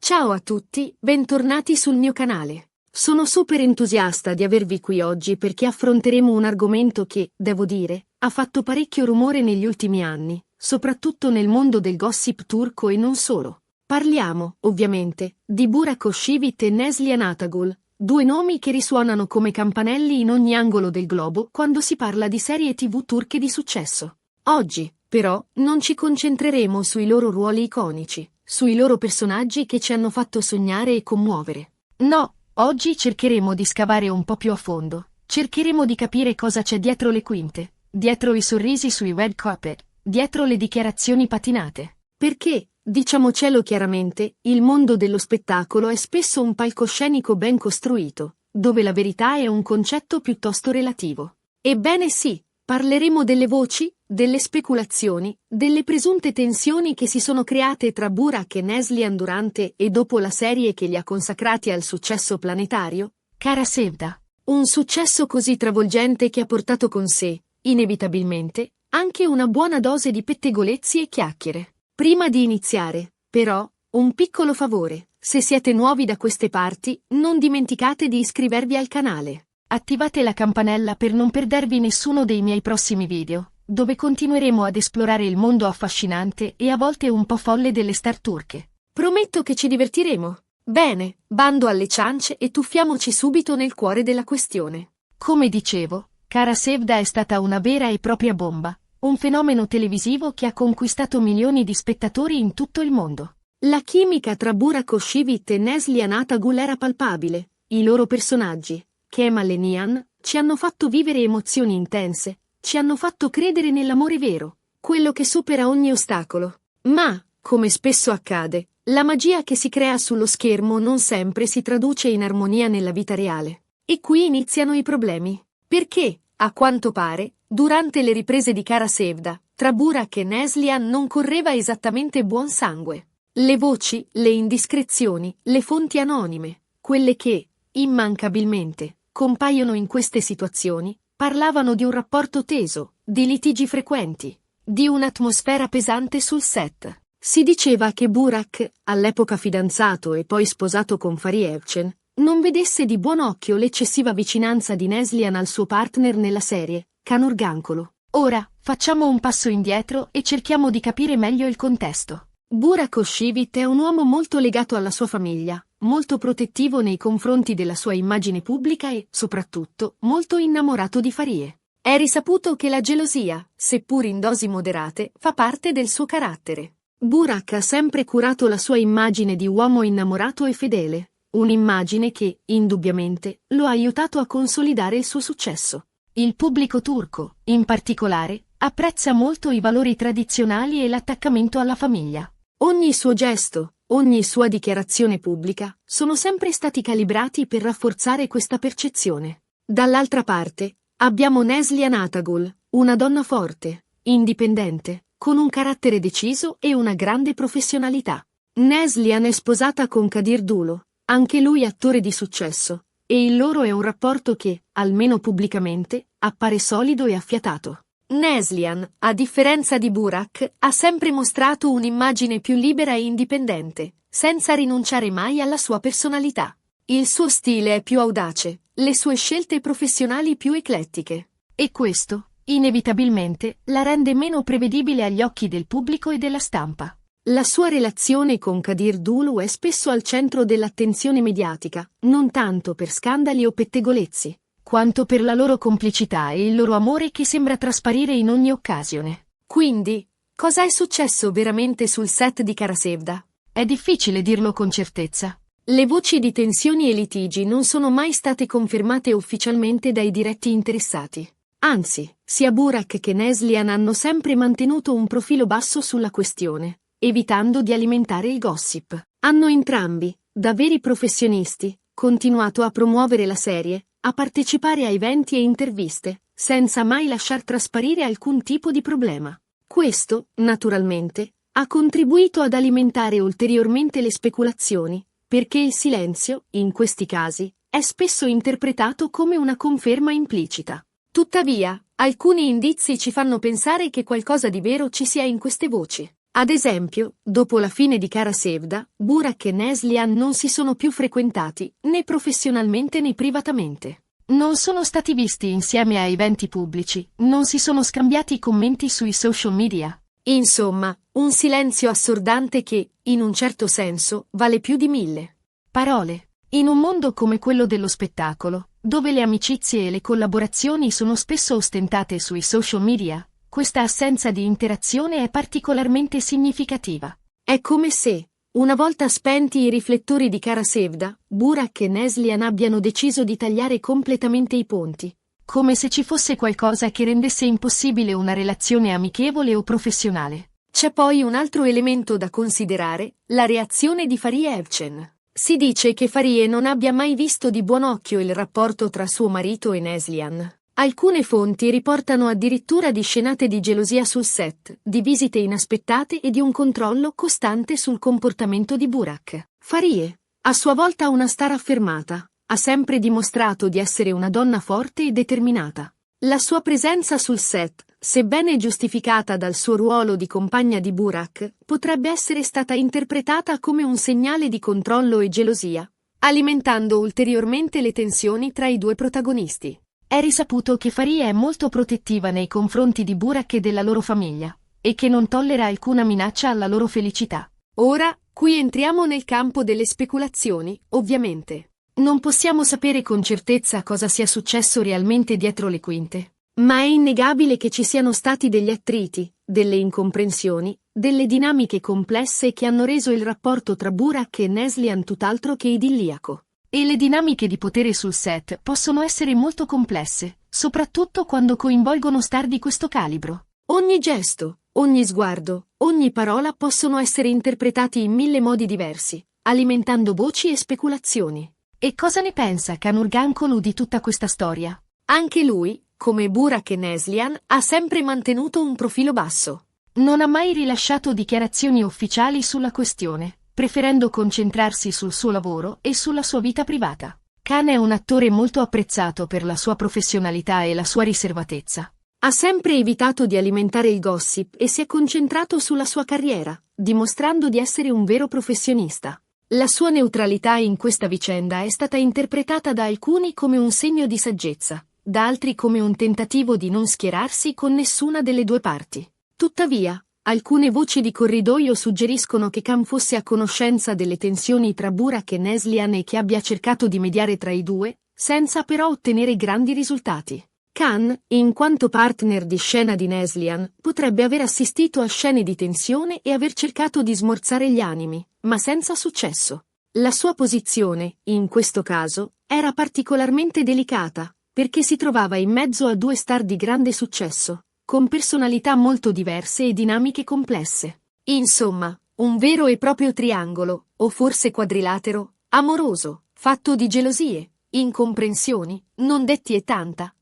Ciao a tutti, bentornati sul mio canale. Sono super entusiasta di avervi qui oggi perché affronteremo un argomento che, devo dire, ha fatto parecchio rumore negli ultimi anni, soprattutto nel mondo del gossip turco e non solo. Parliamo, ovviamente, di Burak Özçivit e Neslihan Atagul, due nomi che risuonano come campanelli in ogni angolo del globo quando si parla di serie TV turche di successo. Oggi, però, non ci concentreremo sui loro ruoli iconici, sui loro personaggi che ci hanno fatto sognare e commuovere. No, oggi cercheremo di scavare un po' più a fondo, cercheremo di capire cosa c'è dietro le quinte, dietro i sorrisi sui red carpet, dietro le dichiarazioni patinate. Perché, diciamocelo chiaramente, il mondo dello spettacolo è spesso un palcoscenico ben costruito, dove la verità è un concetto piuttosto relativo. Ebbene sì, parleremo delle voci, delle speculazioni, delle presunte tensioni che si sono create tra Burak e Neslihan durante e dopo la serie che li ha consacrati al successo planetario, Kara Sevda. Un successo così travolgente che ha portato con sé, inevitabilmente, anche una buona dose di pettegolezzi e chiacchiere. Prima di iniziare, però, un piccolo favore: se siete nuovi da queste parti, non dimenticate di iscrivervi al canale. Attivate la campanella per non perdervi nessuno dei miei prossimi video, dove continueremo ad esplorare il mondo affascinante e a volte un po' folle delle star turche. Prometto che ci divertiremo. Bene, bando alle ciance e tuffiamoci subito nel cuore della questione. Come dicevo, Kara Sevda è stata una vera e propria bomba, un fenomeno televisivo che ha conquistato milioni di spettatori in tutto il mondo. La chimica tra Burak Özçivit e Neslihan Atagul era palpabile, i loro personaggi, Kemal e Nihan, ci hanno fatto vivere emozioni intense, ci hanno fatto credere nell'amore vero, quello che supera ogni ostacolo. Ma, come spesso accade, la magia che si crea sullo schermo non sempre si traduce in armonia nella vita reale. E qui iniziano i problemi. Perché, a quanto pare, durante le riprese di Kara Sevda, tra Burak e Neslihan non correva esattamente buon sangue. Le voci, le indiscrezioni, le fonti anonime, quelle che, immancabilmente, compaiono in queste situazioni, parlavano di un rapporto teso, di litigi frequenti, di un'atmosfera pesante sul set. Si diceva che Burak, all'epoca fidanzato e poi sposato con Fariye Evcen, non vedesse di buon occhio l'eccessiva vicinanza di Neslihan al suo partner nella serie, Kanur Gankolo. Ora, facciamo un passo indietro e cerchiamo di capire meglio il contesto. Burak Özçivit è un uomo molto legato alla sua famiglia, molto protettivo nei confronti della sua immagine pubblica e, soprattutto, molto innamorato di Fariye. È risaputo che la gelosia, seppur in dosi moderate, fa parte del suo carattere. Burak ha sempre curato la sua immagine di uomo innamorato e fedele, un'immagine che, indubbiamente, lo ha aiutato a consolidare il suo successo. Il pubblico turco, in particolare, apprezza molto i valori tradizionali e l'attaccamento alla famiglia. Ogni suo gesto, ogni sua dichiarazione pubblica, sono sempre stati calibrati per rafforzare questa percezione. Dall'altra parte, abbiamo Neslihan Atagul, una donna forte, indipendente, con un carattere deciso e una grande professionalità. Neslihan è sposata con Kadir Dulo, anche lui attore di successo, e il loro è un rapporto che, almeno pubblicamente, appare solido e affiatato. Neslihan, a differenza di Burak, ha sempre mostrato un'immagine più libera e indipendente, senza rinunciare mai alla sua personalità. Il suo stile è più audace, le sue scelte professionali più eclettiche. E questo, inevitabilmente, la rende meno prevedibile agli occhi del pubblico e della stampa. La sua relazione con Kadir Dulo è spesso al centro dell'attenzione mediatica, non tanto per scandali o pettegolezzi, quanto per la loro complicità e il loro amore che sembra trasparire in ogni occasione. Quindi, cosa è successo veramente sul set di Kara Sevda? È difficile dirlo con certezza. Le voci di tensioni e litigi non sono mai state confermate ufficialmente dai diretti interessati. Anzi, sia Burak che Neslihan hanno sempre mantenuto un profilo basso sulla questione, evitando di alimentare il gossip. Hanno entrambi, da veri professionisti, continuato a promuovere la serie, a partecipare a eventi e interviste, senza mai lasciar trasparire alcun tipo di problema. Questo, naturalmente, ha contribuito ad alimentare ulteriormente le speculazioni, perché il silenzio, in questi casi, è spesso interpretato come una conferma implicita. Tuttavia, alcuni indizi ci fanno pensare che qualcosa di vero ci sia in queste voci. Ad esempio, dopo la fine di Kara Sevda, Burak e Neslihan non si sono più frequentati, né professionalmente né privatamente. Non sono stati visti insieme a eventi pubblici, non si sono scambiati commenti sui social media. Insomma, un silenzio assordante che, in un certo senso, vale più di 1000 parole. In un mondo come quello dello spettacolo, dove le amicizie e le collaborazioni sono spesso ostentate sui social media, questa assenza di interazione è particolarmente significativa. È come se, una volta spenti i riflettori di Kara Sevda, Burak e Neslihan abbiano deciso di tagliare completamente i ponti. Come se ci fosse qualcosa che rendesse impossibile una relazione amichevole o professionale. C'è poi un altro elemento da considerare, la reazione di Fariye Evcen. Si dice che Fariye non abbia mai visto di buon occhio il rapporto tra suo marito e Neslihan. Alcune fonti riportano addirittura di scenate di gelosia sul set, di visite inaspettate e di un controllo costante sul comportamento di Burak. Fariye, a sua volta una star affermata, ha sempre dimostrato di essere una donna forte e determinata. La sua presenza sul set, sebbene giustificata dal suo ruolo di compagna di Burak, potrebbe essere stata interpretata come un segnale di controllo e gelosia, alimentando ulteriormente le tensioni tra i due protagonisti. È risaputo che Fariye è molto protettiva nei confronti di Burak e della loro famiglia, e che non tollera alcuna minaccia alla loro felicità. Ora, qui entriamo nel campo delle speculazioni, ovviamente. Non possiamo sapere con certezza cosa sia successo realmente dietro le quinte, ma è innegabile che ci siano stati degli attriti, delle incomprensioni, delle dinamiche complesse che hanno reso il rapporto tra Burak e Neslihan tutt'altro che idilliaco. E le dinamiche di potere sul set possono essere molto complesse, soprattutto quando coinvolgono star di questo calibro. Ogni gesto, ogni sguardo, ogni parola possono essere interpretati in 1000 modi diversi, alimentando voci e speculazioni. E cosa ne pensa Kanurgankolu di tutta questa storia? Anche lui, come Burak e Neslihan, ha sempre mantenuto un profilo basso. Non ha mai rilasciato dichiarazioni ufficiali sulla questione, preferendo concentrarsi sul suo lavoro e sulla sua vita privata. Kan è un attore molto apprezzato per la sua professionalità e la sua riservatezza. Ha sempre evitato di alimentare il gossip e si è concentrato sulla sua carriera, dimostrando di essere un vero professionista. La sua neutralità in questa vicenda è stata interpretata da alcuni come un segno di saggezza, da altri come un tentativo di non schierarsi con nessuna delle due parti. Tuttavia, alcune voci di corridoio suggeriscono che Kan fosse a conoscenza delle tensioni tra Burak e Neslihan e che abbia cercato di mediare tra i due, senza però ottenere grandi risultati. Kan, in quanto partner di scena di Neslihan, potrebbe aver assistito a scene di tensione e aver cercato di smorzare gli animi, ma senza successo. La sua posizione, in questo caso, era particolarmente delicata, perché si trovava in mezzo a due star di grande successo, con personalità molto diverse e dinamiche complesse. Insomma, un vero e proprio triangolo, o forse quadrilatero, amoroso, fatto di gelosie, incomprensioni, non detti e tanta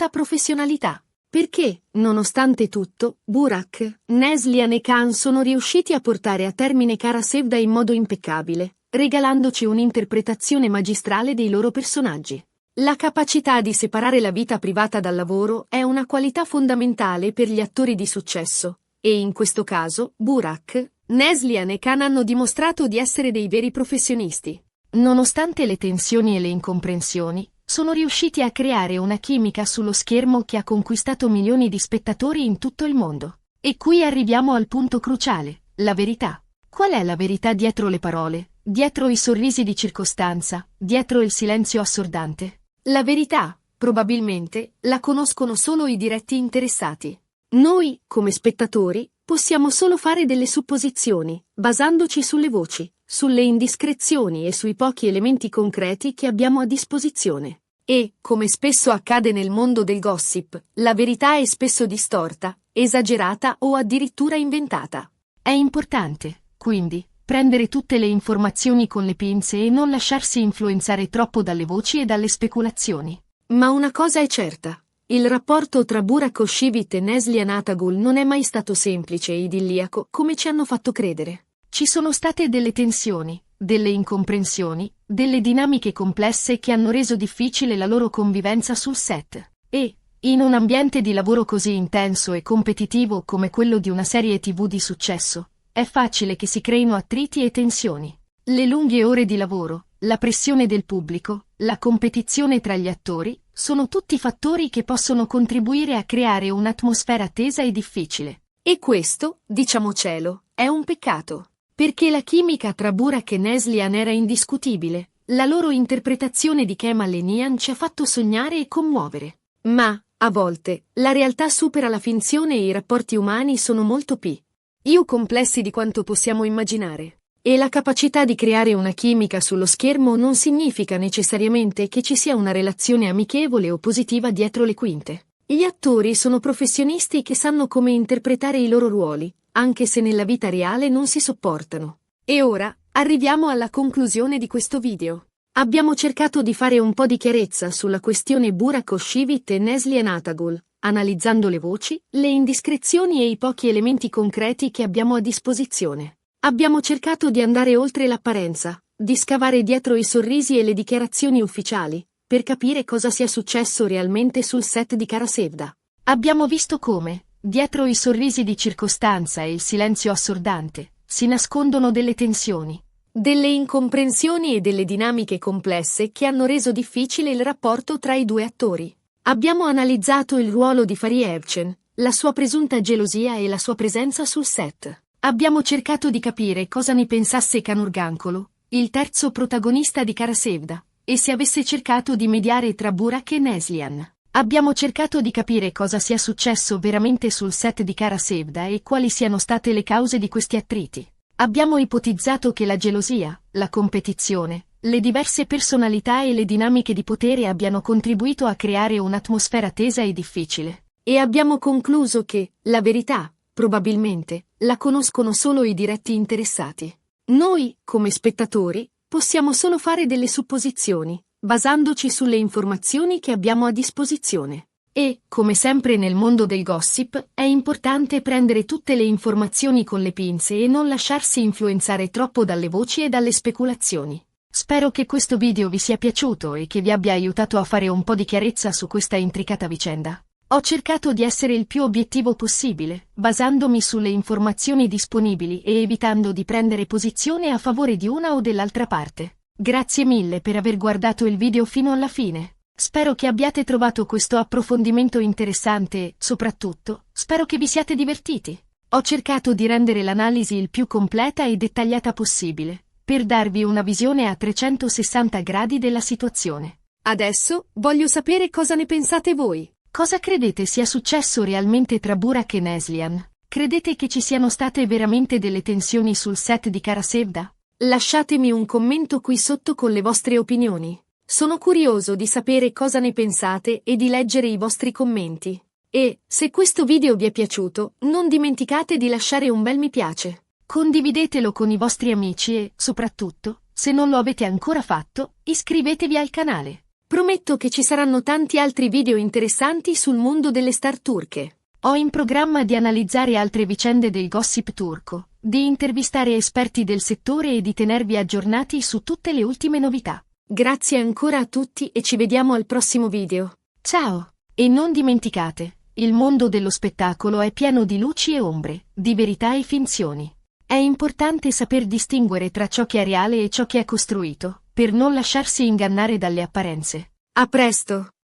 professionalità. Perché, nonostante tutto, Burak, Neslihan e Kan sono riusciti a portare a termine Kara Sevda in modo impeccabile, regalandoci un'interpretazione magistrale dei loro personaggi. La capacità di separare la vita privata dal lavoro è una qualità fondamentale per gli attori di successo, e in questo caso, Burak, Neslihan e Kan hanno dimostrato di essere dei veri professionisti. Nonostante le tensioni e le incomprensioni, sono riusciti a creare una chimica sullo schermo che ha conquistato milioni di spettatori in tutto il mondo. E qui arriviamo al punto cruciale, la verità. Qual è la verità dietro le parole, dietro i sorrisi di circostanza, dietro il silenzio assordante? La verità, probabilmente, la conoscono solo i diretti interessati. Noi, come spettatori, possiamo solo fare delle supposizioni, basandoci sulle voci, sulle indiscrezioni e sui pochi elementi concreti che abbiamo a disposizione. E, come spesso accade nel mondo del gossip, la verità è spesso distorta, esagerata o addirittura inventata. È importante, quindi, prendere tutte le informazioni con le pinze e non lasciarsi influenzare troppo dalle voci e dalle speculazioni. Ma una cosa è certa. Il rapporto tra Burak Özçivit e Neslihan Atagul non è mai stato semplice e idilliaco come ci hanno fatto credere. Ci sono state delle tensioni, delle incomprensioni, delle dinamiche complesse che hanno reso difficile la loro convivenza sul set. E, in un ambiente di lavoro così intenso e competitivo come quello di una serie TV di successo, è facile che si creino attriti e tensioni. Le lunghe ore di lavoro, la pressione del pubblico, la competizione tra gli attori, sono tutti fattori che possono contribuire a creare un'atmosfera tesa e difficile. E questo, diciamocelo, è un peccato. Perché la chimica tra Burak e Neslihan era indiscutibile. La loro interpretazione di Kemal e Nihan ci ha fatto sognare e commuovere. Ma, a volte, la realtà supera la finzione e i rapporti umani sono molto più complessi di quanto possiamo immaginare. E la capacità di creare una chimica sullo schermo non significa necessariamente che ci sia una relazione amichevole o positiva dietro le quinte. Gli attori sono professionisti che sanno come interpretare i loro ruoli, anche se nella vita reale non si sopportano. E ora, arriviamo alla conclusione di questo video. Abbiamo cercato di fare un po' di chiarezza sulla questione Burak Özçivit e Neslihan Atagül, analizzando le voci, le indiscrezioni e i pochi elementi concreti che abbiamo a disposizione. Abbiamo cercato di andare oltre l'apparenza, di scavare dietro i sorrisi e le dichiarazioni ufficiali, per capire cosa sia successo realmente sul set di Kara Sevda. Abbiamo visto come, dietro i sorrisi di circostanza e il silenzio assordante, si nascondono delle tensioni, delle incomprensioni e delle dinamiche complesse che hanno reso difficile il rapporto tra i due attori. Abbiamo analizzato il ruolo di Fahriye Evcen, la sua presunta gelosia e la sua presenza sul set. Abbiamo cercato di capire cosa ne pensasse Kanurgankolu, il terzo protagonista di Kara Sevda, e se avesse cercato di mediare tra Burak e Neslihan. Abbiamo cercato di capire cosa sia successo veramente sul set di Kara Sevda e quali siano state le cause di questi attriti. Abbiamo ipotizzato che la gelosia, la competizione, le diverse personalità e le dinamiche di potere abbiano contribuito a creare un'atmosfera tesa e difficile. E abbiamo concluso che, la verità, probabilmente, la conoscono solo i diretti interessati. Noi, come spettatori, possiamo solo fare delle supposizioni, basandoci sulle informazioni che abbiamo a disposizione. E, come sempre nel mondo del gossip, è importante prendere tutte le informazioni con le pinze e non lasciarsi influenzare troppo dalle voci e dalle speculazioni. Spero che questo video vi sia piaciuto e che vi abbia aiutato a fare un po' di chiarezza su questa intricata vicenda. Ho cercato di essere il più obiettivo possibile, basandomi sulle informazioni disponibili e evitando di prendere posizione a favore di una o dell'altra parte. Grazie mille per aver guardato il video fino alla fine. Spero che abbiate trovato questo approfondimento interessante e, soprattutto, spero che vi siate divertiti. Ho cercato di rendere l'analisi il più completa e dettagliata possibile, per darvi una visione a 360 gradi della situazione. Adesso, voglio sapere cosa ne pensate voi. Cosa credete sia successo realmente tra Burak e Neslihan? Credete che ci siano state veramente delle tensioni sul set di Kara Sevda? Lasciatemi un commento qui sotto con le vostre opinioni. Sono curioso di sapere cosa ne pensate e di leggere i vostri commenti. E, se questo video vi è piaciuto, non dimenticate di lasciare un bel mi piace. Condividetelo con i vostri amici e, soprattutto, se non lo avete ancora fatto, iscrivetevi al canale. Prometto che ci saranno tanti altri video interessanti sul mondo delle star turche. Ho in programma di analizzare altre vicende del gossip turco, di intervistare esperti del settore e di tenervi aggiornati su tutte le ultime novità. Grazie ancora a tutti e ci vediamo al prossimo video. Ciao! E non dimenticate, il mondo dello spettacolo è pieno di luci e ombre, di verità e finzioni. È importante saper distinguere tra ciò che è reale e ciò che è costruito, per non lasciarsi ingannare dalle apparenze. A presto!